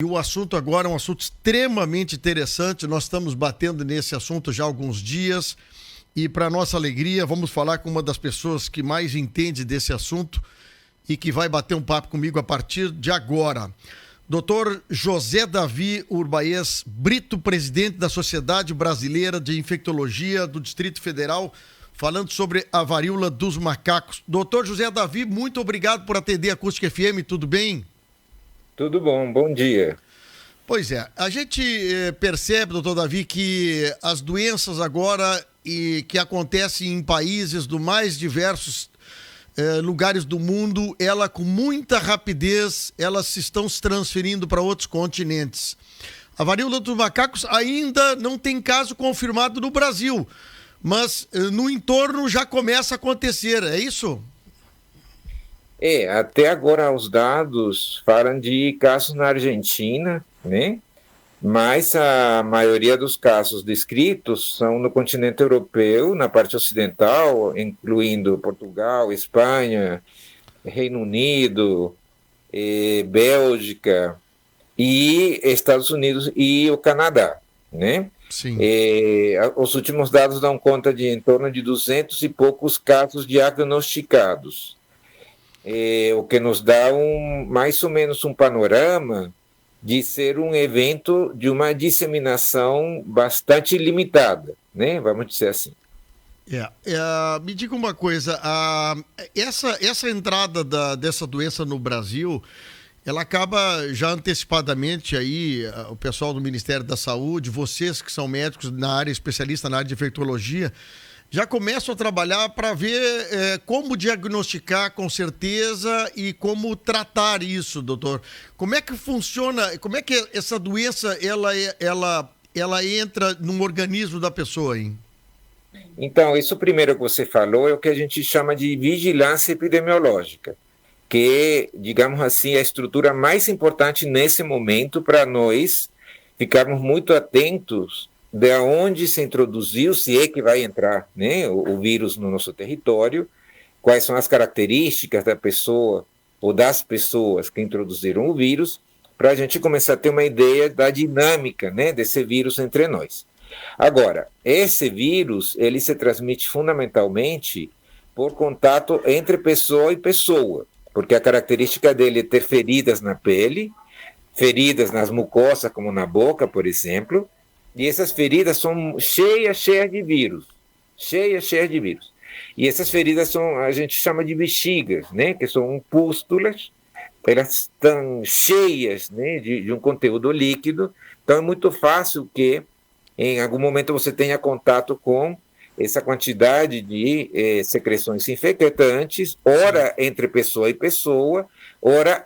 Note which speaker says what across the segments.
Speaker 1: E o assunto agora é um assunto extremamente interessante. Nós estamos batendo nesse assunto já há alguns dias e, para nossa alegria, vamos falar com uma das pessoas que mais entende desse assunto e que vai bater um papo comigo a partir de agora. Dr. José Davi Urbaez Brito, presidente da Sociedade Brasileira de Infectologia do Distrito Federal, falando sobre a varíola dos macacos. Dr. José Davi, muito obrigado por atender a Acústica FM, tudo bem?
Speaker 2: Tudo bom, bom dia.
Speaker 1: Pois é, a gente percebe, doutor Davi, que as doenças agora que acontecem em países dos mais diversos lugares do mundo, ela com muita rapidez, elas estão se transferindo para outros continentes. A varíola dos macacos ainda não tem caso confirmado no Brasil, mas no entorno já começa a acontecer, é isso?
Speaker 2: Até agora os dados falam de casos na Argentina, né? Mas a maioria dos casos descritos são no continente europeu, na parte ocidental, incluindo Portugal, Espanha, Reino Unido, Bélgica e Estados Unidos e o Canadá, né?
Speaker 1: Sim.
Speaker 2: Os últimos dados dão conta de em torno de 200 e poucos casos diagnosticados. O que nos dá mais ou menos um panorama de ser um evento de uma disseminação bastante limitada, né? Vamos dizer assim.
Speaker 1: Me diga uma coisa, essa entrada dessa doença no Brasil, ela acaba já antecipadamente aí, o pessoal do Ministério da Saúde, vocês que são médicos na área, especialista na área de infectologia, já começam a trabalhar para ver como diagnosticar com certeza e como tratar isso, doutor. Como é que funciona, como é que essa doença ela entra no organismo da pessoa, hein?
Speaker 2: Então, isso primeiro que você falou é o que a gente chama de vigilância epidemiológica, que, digamos assim, é a estrutura mais importante nesse momento para nós ficarmos muito atentos de onde se introduziu, se é que vai entrar, né, o vírus no nosso território, quais são as características da pessoa ou das pessoas que introduziram o vírus, para a gente começar a ter uma ideia da dinâmica, né, desse vírus entre nós. Agora, esse vírus, ele se transmite fundamentalmente por contato entre pessoa e pessoa, porque a característica dele é ter feridas na pele, feridas nas mucosas, como na boca, por exemplo, e essas feridas são cheias de vírus, cheias de vírus. E essas feridas a gente chama de bexigas, né? Que são pústulas, elas estão cheias, né, de um conteúdo líquido, então é muito fácil que em algum momento você tenha contato com essa quantidade de secreções infectantes, ora entre pessoa e pessoa, ora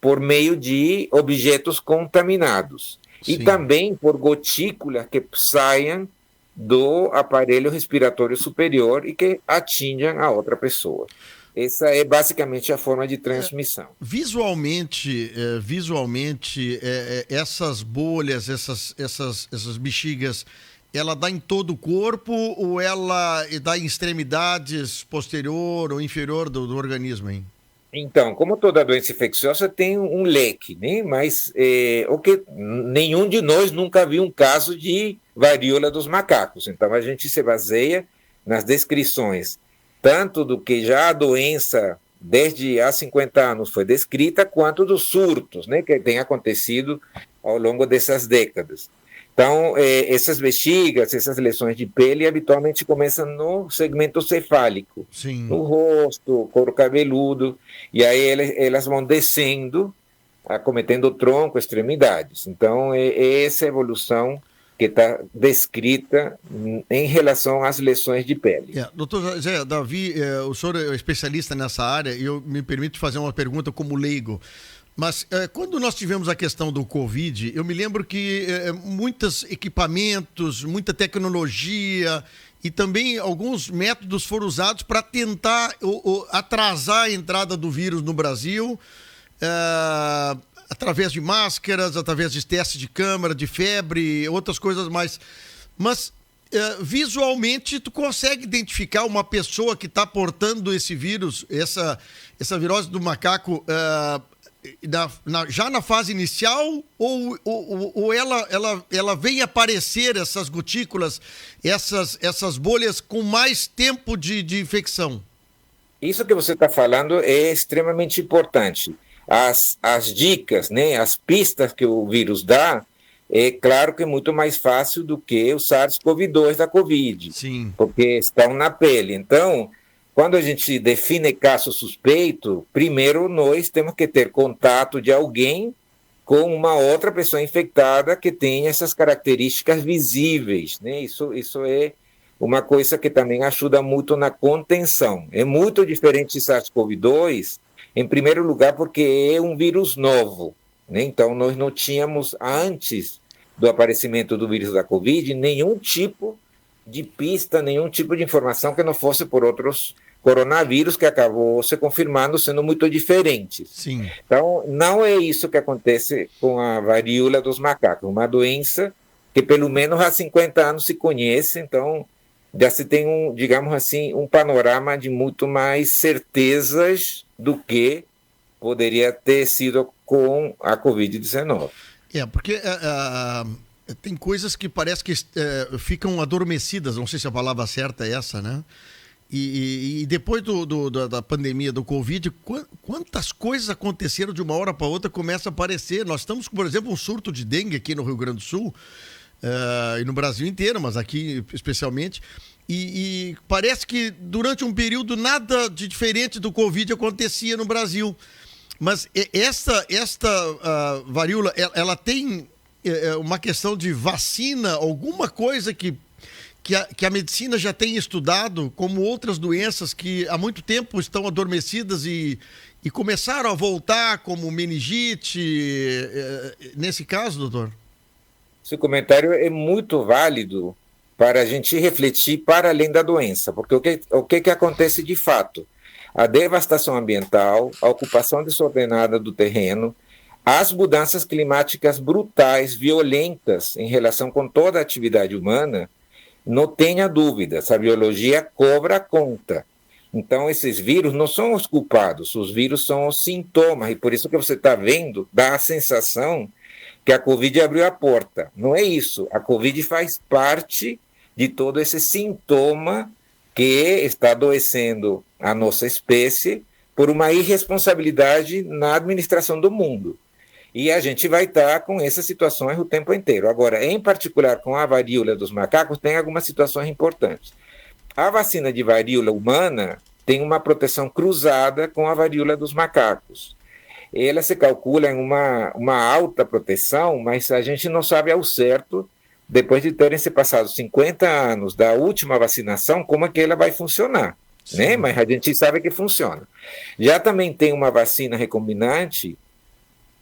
Speaker 2: por meio de objetos contaminados. Sim. E também por gotículas que saiam do aparelho respiratório superior e que atinjam a outra pessoa. Essa é basicamente a forma de transmissão.
Speaker 1: Visualmente, essas bolhas, essas bexigas, ela dá em todo o corpo ou ela dá em extremidades posterior ou inferior do organismo, hein?
Speaker 2: Então, como toda doença infecciosa tem um leque, né? Mas nenhum de nós nunca viu um caso de varíola dos macacos. Então, a gente se baseia nas descrições, tanto do que já a doença, desde há 50 anos, foi descrita, quanto dos surtos, né? Que tem acontecido ao longo dessas décadas. Então, essas bexigas, essas lesões de pele, habitualmente começam no segmento cefálico. Sim. No rosto, couro cabeludo, e aí elas vão descendo, acometendo o tronco, extremidades. Então, é essa evolução que está descrita em relação às lesões de pele.
Speaker 1: Doutor José Davi, o senhor é especialista nessa área e eu me permito fazer uma pergunta como leigo. Mas quando nós tivemos a questão do Covid, eu me lembro que muitos equipamentos, muita tecnologia e também alguns métodos foram usados para tentar atrasar a entrada do vírus no Brasil, através de máscaras, através de testes de câmara, de febre, outras coisas mais. Mas visualmente tu consegue identificar uma pessoa que está portando esse vírus, essa virose do macaco, já na fase inicial ou ela vem aparecer, essas gotículas, essas bolhas com mais tempo de infecção?
Speaker 2: Isso que você está falando é extremamente importante. As dicas, né, as pistas que o vírus dá, é claro que é muito mais fácil do que o SARS-CoV-2 da Covid.
Speaker 1: Sim.
Speaker 2: Porque estão na pele. Então, quando a gente define caso suspeito, primeiro nós temos que ter contato de alguém com uma outra pessoa infectada que tenha essas características visíveis, né? Isso é uma coisa que também ajuda muito na contenção. É muito diferente de SARS-CoV-2, em primeiro lugar, porque é um vírus novo, né? Então, nós não tínhamos, antes do aparecimento do vírus da Covid, nenhum tipo de pista, nenhum tipo de informação que não fosse por outros coronavírus, que acabou se confirmando sendo muito diferentes.
Speaker 1: Sim.
Speaker 2: Então, não é isso que acontece com a varíola dos macacos, uma doença que pelo menos há 50 anos se conhece, então já se tem digamos assim, um panorama de muito mais certezas do que poderia ter sido com a Covid-19.
Speaker 1: Porque tem coisas que parece que ficam adormecidas, não sei se a palavra certa é essa, né? E depois da pandemia do Covid, quantas coisas aconteceram de uma hora para outra, começa a aparecer. Nós estamos, por exemplo, um surto de dengue aqui no Rio Grande do Sul, e no Brasil inteiro, mas aqui especialmente, e parece que durante um período nada de diferente do Covid acontecia no Brasil. Mas esta varíola, ela tem uma questão de vacina, alguma coisa que a medicina já tem estudado, como outras doenças que há muito tempo estão adormecidas e começaram a voltar, como meningite, nesse caso, doutor?
Speaker 2: Esse comentário é muito válido para a gente refletir para além da doença, porque o que acontece de fato? A devastação ambiental, a ocupação desordenada do terreno, as mudanças climáticas brutais, violentas em relação com toda a atividade humana, não tenha dúvidas, a biologia cobra conta. Então, esses vírus não são os culpados, os vírus são os sintomas, e por isso que você está vendo, dá a sensação que a Covid abriu a porta. Não é isso, a Covid faz parte de todo esse sintoma que está adoecendo a nossa espécie por uma irresponsabilidade na administração do mundo. E a gente vai estar com essas situações o tempo inteiro. Agora, em particular com a varíola dos macacos, tem algumas situações importantes. A vacina de varíola humana tem uma proteção cruzada com a varíola dos macacos. Ela se calcula em uma alta proteção, mas a gente não sabe ao certo, depois de terem se passado 50 anos da última vacinação, como é que ela vai funcionar. Né? Mas a gente sabe que funciona. Já também tem uma vacina recombinante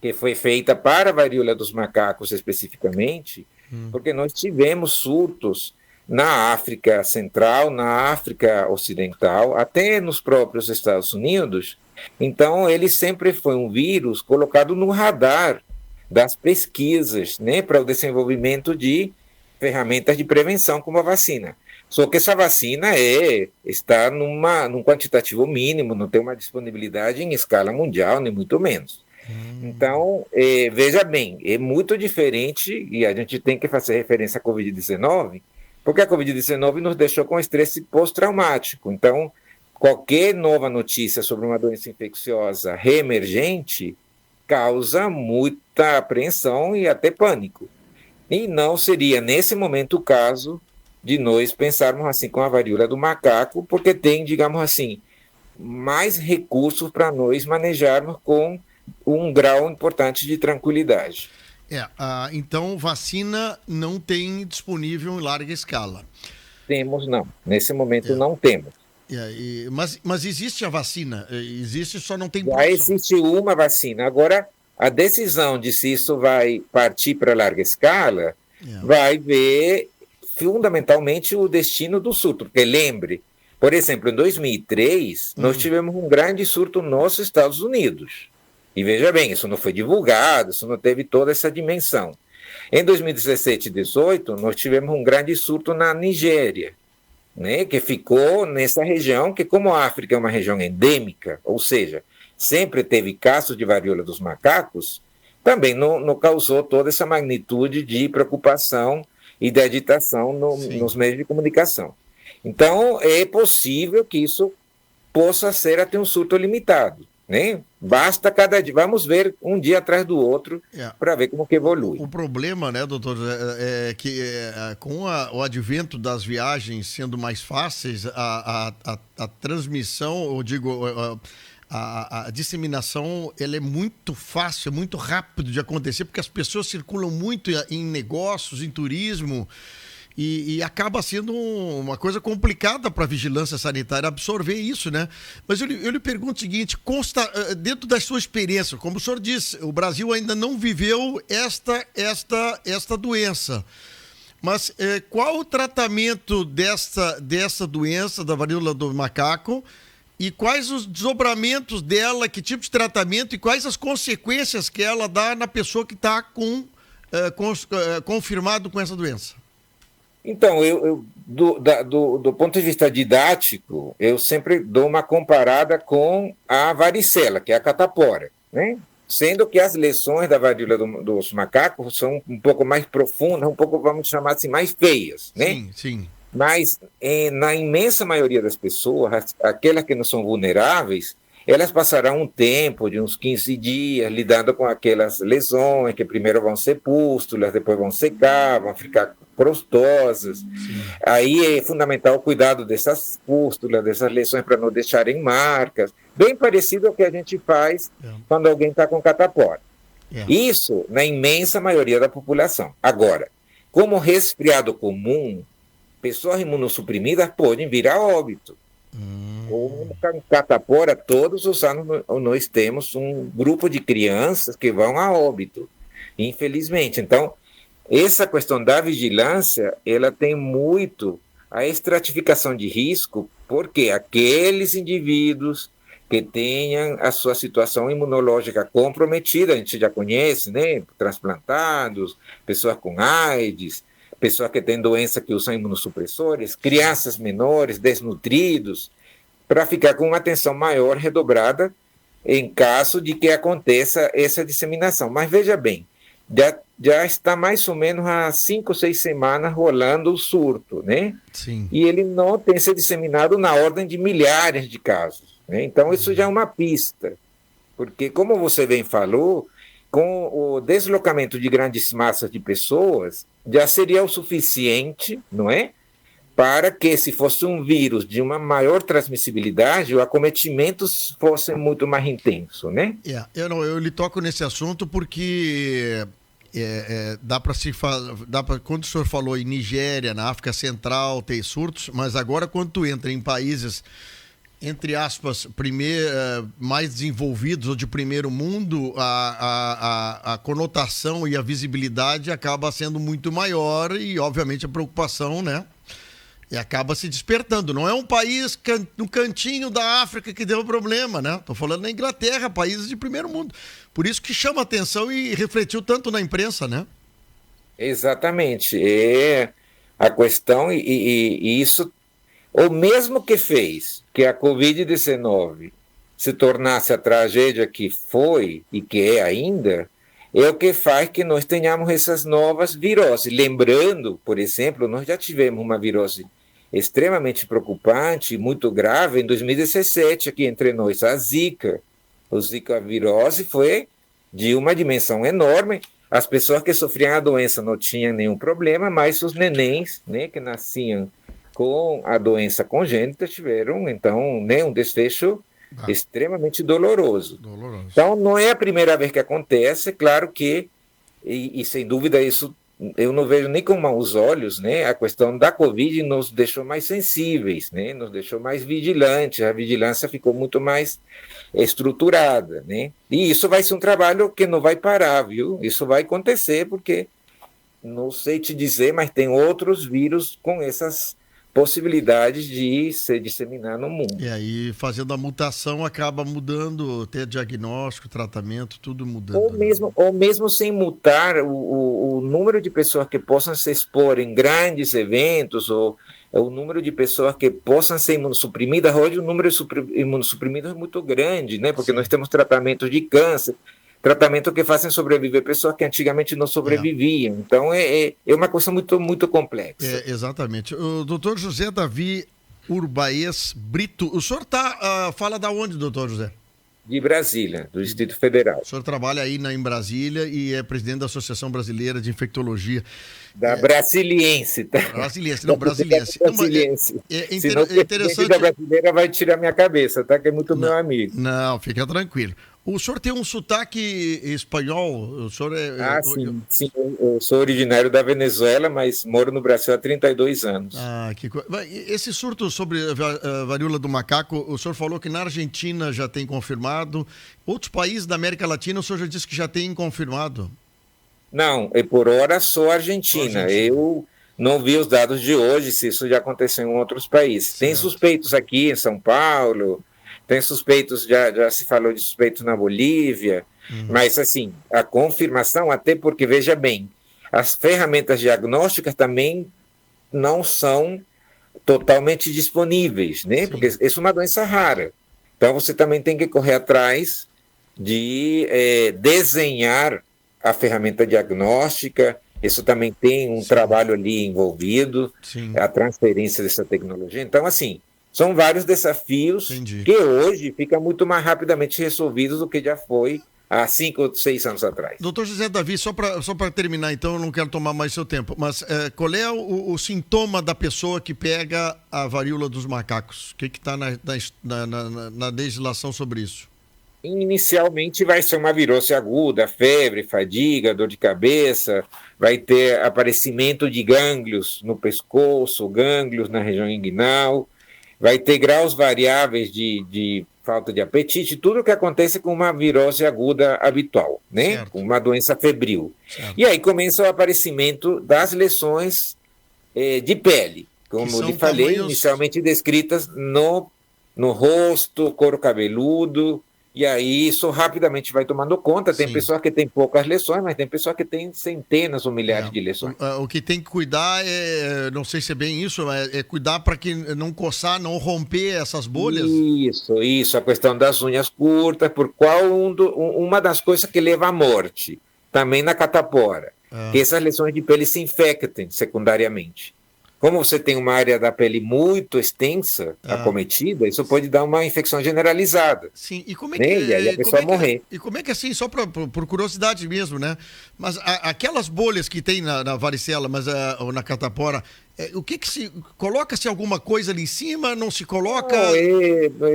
Speaker 2: que foi feita para a varíola dos macacos especificamente, porque nós tivemos surtos na África Central, na África Ocidental, até nos próprios Estados Unidos. Então, ele sempre foi um vírus colocado no radar das pesquisas, né, para o desenvolvimento de ferramentas de prevenção, como a vacina. Só que essa vacina está num quantitativo mínimo, não tem uma disponibilidade em escala mundial, nem muito menos. Então, veja bem, é muito diferente, e a gente tem que fazer referência à Covid-19, porque a Covid-19 nos deixou com estresse pós-traumático. Então, qualquer nova notícia sobre uma doença infecciosa reemergente causa muita apreensão e até pânico. E não seria, nesse momento, o caso de nós pensarmos assim com a varíola do macaco, porque tem, digamos assim, mais recursos para nós manejarmos com um grau importante de tranquilidade.
Speaker 1: Então, vacina não tem disponível em larga escala?
Speaker 2: Temos não. Nesse momento não temos.
Speaker 1: Mas existe a vacina? Existe, só não tem
Speaker 2: produção. Já existe uma vacina. Agora, a decisão de se isso vai partir para larga escala vai ver fundamentalmente o destino do surto. Porque lembre, por exemplo, em 2003, nós tivemos um grande surto nos Estados Unidos. E veja bem, isso não foi divulgado, isso não teve toda essa dimensão. Em 2017 e 2018, nós tivemos um grande surto na Nigéria, né, que ficou nessa região, que como a África é uma região endêmica, ou seja, sempre teve casos de varíola dos macacos, também não causou toda essa magnitude de preocupação e de agitação nos meios de comunicação. Então, é possível que isso possa ser até um surto limitado, né? Basta cada dia, vamos ver um dia atrás do outro para ver como que evolui.
Speaker 1: O problema, né, doutor, é que com o advento das viagens sendo mais fáceis, a transmissão, eu digo, a disseminação, ela é muito fácil, muito rápido de acontecer, porque as pessoas circulam muito em negócios, em turismo, e acaba sendo uma coisa complicada para a vigilância sanitária absorver isso, né? Mas eu lhe pergunto o seguinte, dentro da sua experiência, como o senhor disse, o Brasil ainda não viveu esta doença. Mas qual o tratamento dessa doença, da varíola do macaco, e quais os desdobramentos dela, que tipo de tratamento e quais as consequências que ela dá na pessoa que está confirmado com essa doença?
Speaker 2: Então, do ponto de vista didático, eu sempre dou uma comparada com a varicela, que é a catapora, né? Sendo que as lesões da varíola dos macacos são um pouco mais profundas, um pouco, vamos chamar assim, mais feias, né?
Speaker 1: Sim, sim.
Speaker 2: Mas, na imensa maioria das pessoas, aquelas que não são vulneráveis, elas passarão um tempo de uns 15 dias lidando com aquelas lesões, que primeiro vão ser pústulas, depois vão secar, vão ficar crostosas. Sim. Aí é fundamental o cuidado dessas pústulas, dessas lesões, para não deixarem marcas. Bem parecido ao que a gente faz quando alguém está com catapora. Isso na imensa maioria da população. Agora, como resfriado comum, pessoas imunossuprimidas podem vir a óbito. Como catapora, todos os anos nós temos um grupo de crianças que vão a óbito, infelizmente. Então, essa questão da vigilância, ela tem muito a estratificação de risco, porque aqueles indivíduos que tenham a sua situação imunológica comprometida, a gente já conhece, né? Transplantados, pessoas com AIDS, pessoas que têm doença que usam imunossupressores, crianças menores, desnutridos, para ficar com uma atenção maior, redobrada, em caso de que aconteça essa disseminação. Mas veja bem, já está mais ou menos há 5 ou 6 semanas rolando o surto, né?
Speaker 1: Sim.
Speaker 2: E ele não tem se disseminado na ordem de milhares de casos, né? Então, isso já é uma pista, porque, como você bem falou, com o deslocamento de grandes massas de pessoas, já seria o suficiente, não é? Para que, se fosse um vírus de uma maior transmissibilidade, o acometimento fosse muito mais intenso, né?
Speaker 1: Eu lhe toco nesse assunto porque quando o senhor falou em Nigéria, na África Central, tem surtos, mas agora quando tu entra em países, entre aspas, mais desenvolvidos ou de primeiro mundo, a conotação e a visibilidade acaba sendo muito maior e, obviamente, a preocupação, né? E acaba se despertando. Não é um país no cantinho da África que deu problema, né? Estou falando na Inglaterra, países de primeiro mundo. Por isso que chama atenção e refletiu tanto na imprensa, né?
Speaker 2: Exatamente. É a questão, e isso, o mesmo que fez que a Covid-19 se tornasse a tragédia que foi e que é ainda, é o que faz que nós tenhamos essas novas viroses. Lembrando, por exemplo, nós já tivemos uma virose extremamente preocupante, muito grave, em 2017, aqui entre nós, a Zika. O Zika virose foi de uma dimensão enorme. As pessoas que sofriam a doença não tinham nenhum problema, mas os nenéns, né, que nasciam com a doença congênita tiveram, então, né, um desfecho extremamente doloroso. Então, não é a primeira vez que acontece, claro que, e sem dúvida isso eu não vejo nem com maus olhos, né? A questão da Covid nos deixou mais sensíveis, né? Nos deixou mais vigilantes, a vigilância ficou muito mais estruturada, né? E isso vai ser um trabalho que não vai parar, viu? Isso vai acontecer porque, não sei te dizer, mas tem outros vírus com essas possibilidades de se disseminar no mundo.
Speaker 1: E aí, fazendo a mutação, acaba mudando, ter diagnóstico, tratamento, tudo mudando.
Speaker 2: Ou mesmo sem mutar, o número de pessoas que possam se expor em grandes eventos ou o número de pessoas que possam ser imunossuprimidas. Hoje o número de imunossuprimidos é muito grande, né? Porque nós temos tratamentos de câncer, tratamento que fazem sobreviver pessoas que antigamente não sobreviviam. Então é uma coisa muito, muito complexa.
Speaker 1: Exatamente. O doutor José Davi Urbaez Brito, o senhor fala da onde, doutor José?
Speaker 2: De Brasília, do Distrito Federal.
Speaker 1: O senhor trabalha aí em Brasília e é presidente da Associação Brasileira de Infectologia.
Speaker 2: Da Brasiliense, tá?
Speaker 1: Brasiliense, não, Brasiliense.
Speaker 2: Senão o interessante da brasileira vai tirar minha cabeça, tá? Que é muito meu amigo.
Speaker 1: Não, fica tranquilo. O senhor tem um sotaque espanhol? O senhor
Speaker 2: sim. Eu sou originário da Venezuela, mas moro no Brasil há 32 anos.
Speaker 1: Que coisa. Esse surto sobre a varíola do macaco, o senhor falou que na Argentina já tem confirmado. Outros países da América Latina, o senhor já disse que já tem confirmado.
Speaker 2: Não, por hora só a Argentina. Eu não vi os dados de hoje, se isso já aconteceu em outros países. Certo. Tem suspeitos aqui em São Paulo, tem suspeitos, já se falou de suspeitos na Bolívia, mas assim, a confirmação, até porque, veja bem, as ferramentas diagnósticas também não são totalmente disponíveis, né? Sim. Porque isso é uma doença rara. Então você também tem que correr atrás de desenhar a ferramenta diagnóstica. Isso também tem um trabalho ali envolvido, a transferência dessa tecnologia. Então, assim, são vários desafios que hoje ficam muito mais rapidamente resolvidos do que já foi há 5 ou 6 anos atrás.
Speaker 1: Doutor José Davi, só para terminar, então, eu não quero tomar mais seu tempo, mas qual é o sintoma da pessoa que pega a varíola dos macacos? O que está na legislação sobre isso?
Speaker 2: Inicialmente vai ser uma virose aguda, febre, fadiga, dor de cabeça, vai ter aparecimento de gânglios no pescoço, gânglios na região inguinal, vai ter graus variáveis de falta de apetite, tudo o que acontece com uma virose aguda habitual, né? Certo. Com uma doença febril. Certo. E aí começa o aparecimento das lesões de pele, como eu lhe falei, inicialmente descritas no rosto, couro cabeludo. E aí isso rapidamente vai tomando conta. Tem pessoas que têm poucas lesões, mas tem pessoas que têm centenas ou milhares de lesões.
Speaker 1: O que tem que cuidar não sei se é bem isso, é cuidar para que não coçar, não romper essas bolhas?
Speaker 2: Isso, a questão das unhas curtas, por uma das coisas que leva à morte, também na catapora, que essas lesões de pele se infectem secundariamente. Como você tem uma área da pele muito extensa, acometida, isso pode dar uma infecção generalizada.
Speaker 1: Sim, e como
Speaker 2: é que... E aí a pessoa morrer.
Speaker 1: E como é que assim, só por curiosidade mesmo, né? Mas aquelas bolhas que tem na varicela, ou na catapora, o que se... Coloca-se alguma coisa ali em cima, não se coloca...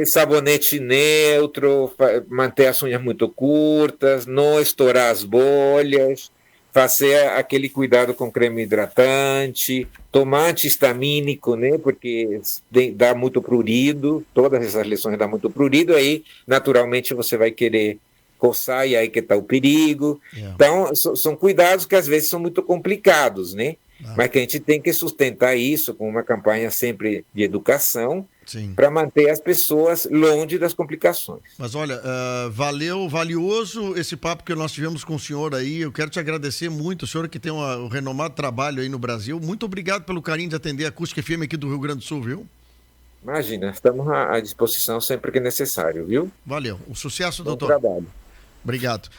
Speaker 2: Sabonete neutro, manter as unhas muito curtas, não estourar as bolhas, fazer aquele cuidado com creme hidratante, tomar antihistamínico, né, porque dá muito prurido, todas essas lesões dão muito prurido, aí naturalmente você vai querer coçar e aí que está o perigo. Então, são cuidados que às vezes são muito complicados, né? Mas que a gente tem que sustentar isso com uma campanha sempre de educação para manter as pessoas longe das complicações.
Speaker 1: Mas olha, valioso esse papo que nós tivemos com o senhor aí. Eu quero te agradecer muito, o senhor que tem um renomado trabalho aí no Brasil. Muito obrigado pelo carinho de atender a Acústica FM aqui do Rio Grande do Sul, viu?
Speaker 2: Imagina, estamos à disposição sempre que necessário, viu?
Speaker 1: Valeu. Um sucesso,
Speaker 2: Bom
Speaker 1: doutor.
Speaker 2: trabalho.
Speaker 1: Obrigado.